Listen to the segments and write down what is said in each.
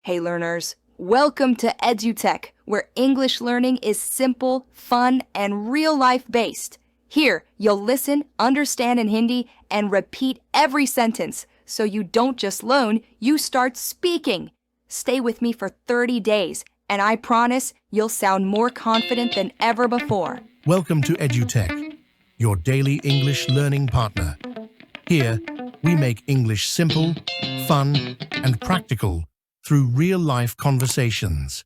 Hey learners, welcome to EduTech, where English learning is simple, fun, and real-life based. Here, you'll listen, understand in Hindi, and repeat every sentence, so you don't just learn, you start speaking. Stay with me for 30 days, and I promise you'll sound more confident than ever before. Welcome to EduTech, your daily English learning partner. Here, we make English simple, fun, and practical through real-life conversations.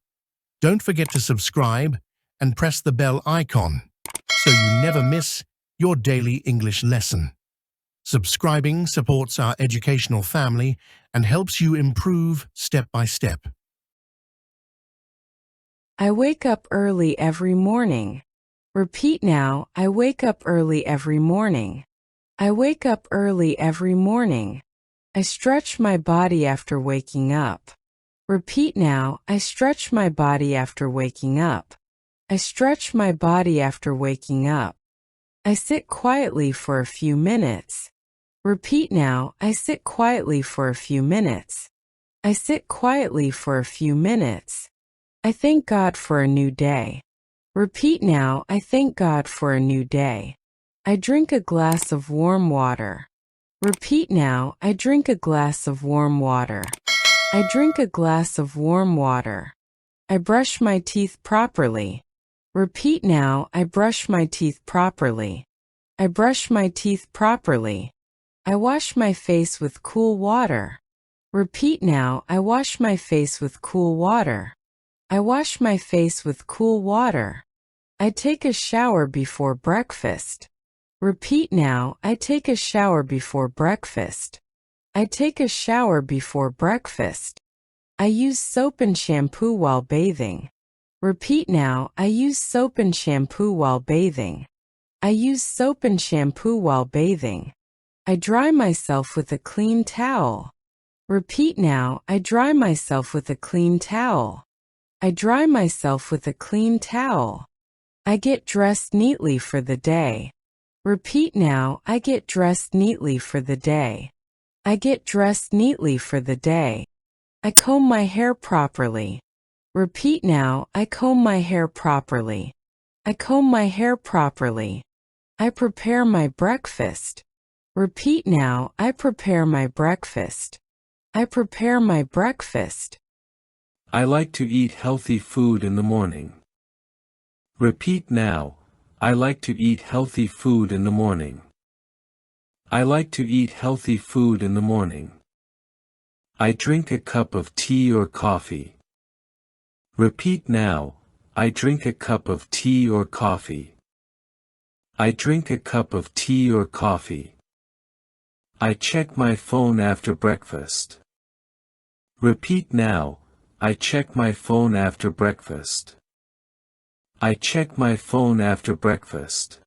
Don't forget to subscribe and press the bell icon so you never miss your daily English lesson. Subscribing supports our educational family and helps you improve step by step. I wake up early every morning. Repeat now, I wake up early every morning. I wake up early every morning. I stretch my body after waking up. Repeat now, I stretch my body after waking up. I stretch my body after waking up. I sit quietly for a few minutes. Repeat now, I sit quietly for a few minutes. I sit quietly for a few minutes. I thank God for a new day. Repeat now, I thank God for a new day. I drink a glass of warm water. Repeat now, I drink a glass of warm water. I drink a glass of warm water. I brush my teeth properly. Repeat now, I brush my teeth properly. I brush my teeth properly. I wash my face with cool water. Repeat now, I wash my face with cool water. I wash my face with cool water. I take a shower before breakfast. Repeat now, I take a shower before breakfast. I take a shower before breakfast. I use soap and shampoo while bathing. Repeat now, I use soap and shampoo while bathing. I use soap and shampoo while bathing. I dry myself with a clean towel. Repeat now, I dry myself with a clean towel. I dry myself with a clean towel. I get dressed neatly for the day. Repeat now, I get dressed neatly for the day. I get dressed neatly for the day. I comb my hair properly. Repeat now, I comb my hair properly. I comb my hair properly. I prepare my breakfast. Repeat now, I prepare my breakfast. I prepare my breakfast. I like to eat healthy food in the morning. Repeat now, I like to eat healthy food in the morning. I like to eat healthy food in the morning. I drink a cup of tea or coffee. Repeat now, I drink a cup of tea or coffee. I drink a cup of tea or coffee. I check my phone after breakfast. Repeat now, I check my phone after breakfast. I check my phone after breakfast.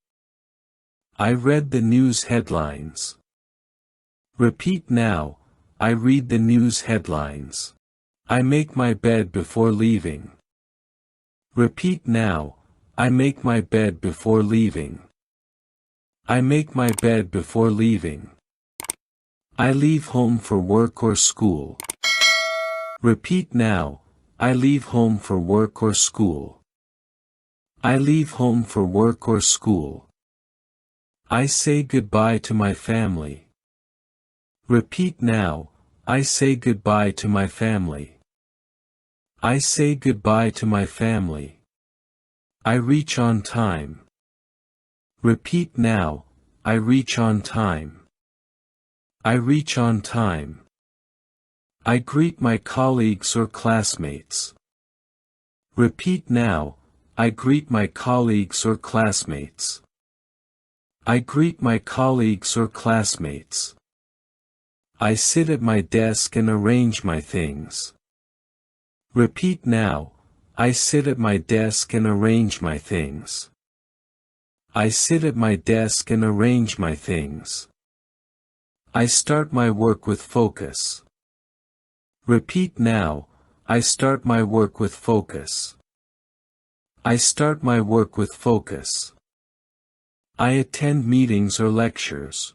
I read the news headlines. Repeat now, I read the news headlines. I make my bed before leaving. Repeat now, I make my bed before leaving. I make my bed before leaving. I leave home for work or school. Repeat now, I leave home for work or school. I leave home for work or school. I say goodbye to my family. Repeat now, I say goodbye to my family. I say goodbye to my family. I reach on time. Repeat now, I reach on time. I reach on time. I greet my colleagues or classmates. Repeat now, I greet my colleagues or classmates. I greet my colleagues or classmates. I sit at my desk and arrange my things. Repeat now, I sit at my desk and arrange my things. I sit at my desk and arrange my things. I start my work with focus. Repeat now, I start my work with focus. I start my work with focus. I attend meetings or lectures.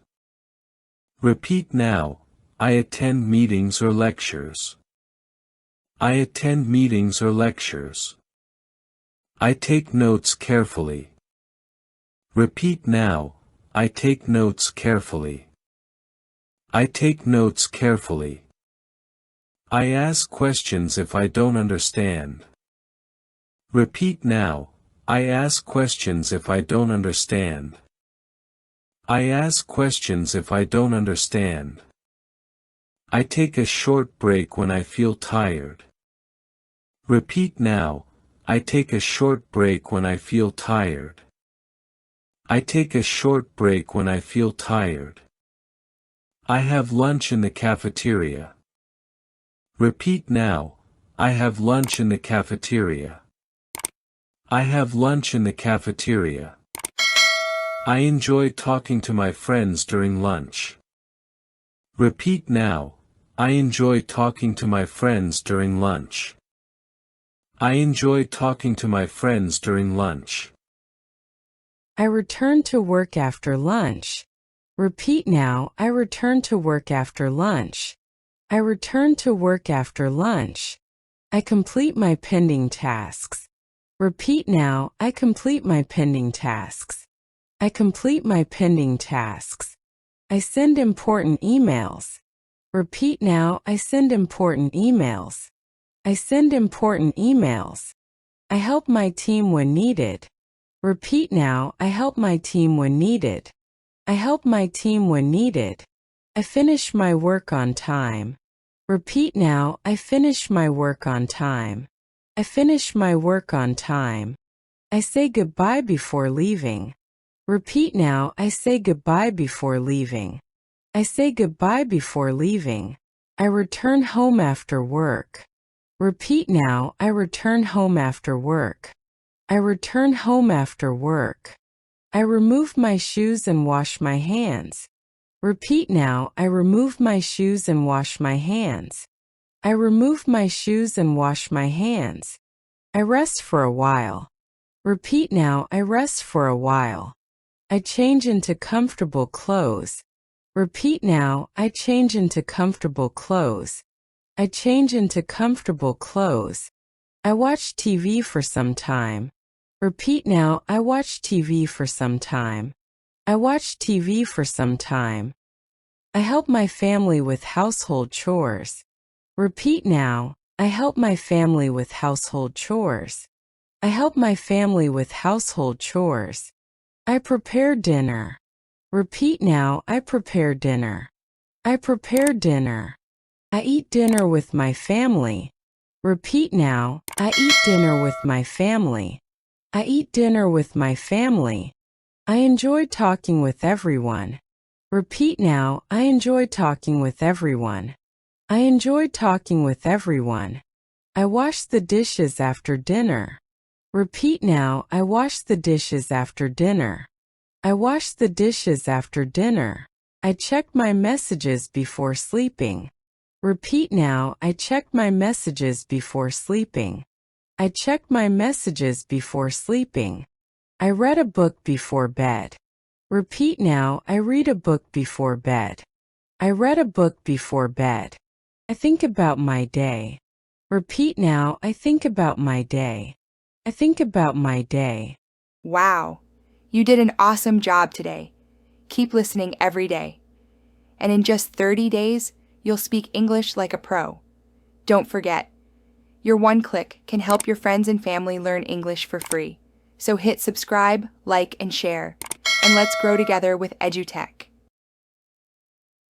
Repeat now, I attend meetings or lectures. I attend meetings or lectures. I take notes carefully. Repeat now, I take notes carefully. I take notes carefully. I ask questions if I don't understand. Repeat now, I ask questions if I don't understand. I ask questions if I don't understand. I take a short break when I feel tired. Repeat now, I take a short break when I feel tired. I take a short break when I feel tired. I have lunch in the cafeteria. Repeat now, I have lunch in the cafeteria. I have lunch in the cafeteria. I enjoy talking to my friends during lunch. Repeat now, I enjoy talking to my friends during lunch. I enjoy talking to my friends during lunch. I return to work after lunch. Repeat now, I return to work after lunch. I return to work after lunch. I complete my pending tasks. Repeat now, I complete my pending tasks. I complete my pending tasks. I send important emails. Repeat now, I send important emails. I send important emails. I help my team when needed. Repeat now, I help my team when needed. I help my team when needed. I finish my work on time. Repeat now, I finish my work on time. I finish my work on time. I say goodbye before leaving. Repeat now, I say goodbye before leaving. I say goodbye before leaving. I return home after work. Repeat now, I return home after work. I return home after work. I remove my shoes and wash my hands. Repeat now, I remove my shoes and wash my hands. I remove my shoes and wash my hands. I rest for a while. Repeat now, I rest for a while. I change into comfortable clothes. Repeat now, I change into comfortable clothes. I change into comfortable clothes. I watch TV for some time. Repeat now, I watch TV for some time. I watch TV for some time. I help my family with household chores. Repeat now, I help my family with household chores. I help my family with household chores. I prepare dinner. Repeat now, I prepare dinner. I prepare dinner. I eat dinner with my family. Repeat now, I eat dinner with my family. I eat dinner with my family. I enjoy talking with everyone. Repeat now, I enjoy talking with everyone. I enjoy talking with everyone. I wash the dishes after dinner. Repeat now, I wash the dishes after dinner. I wash the dishes after dinner. I check my messages before sleeping. Repeat now, I check my messages before sleeping. I check my messages before sleeping. I read a book before bed. Repeat now, I read a book before bed. I read a book before bed. I think about my day. Repeat now, I think about my day. I think about my day. Wow, you did an awesome job today. Keep listening every day. And in just 30 days, you'll speak English like a pro. Don't forget, your one click can help your friends and family learn English for free. So hit subscribe, like, and share. And let's grow together with EduTech.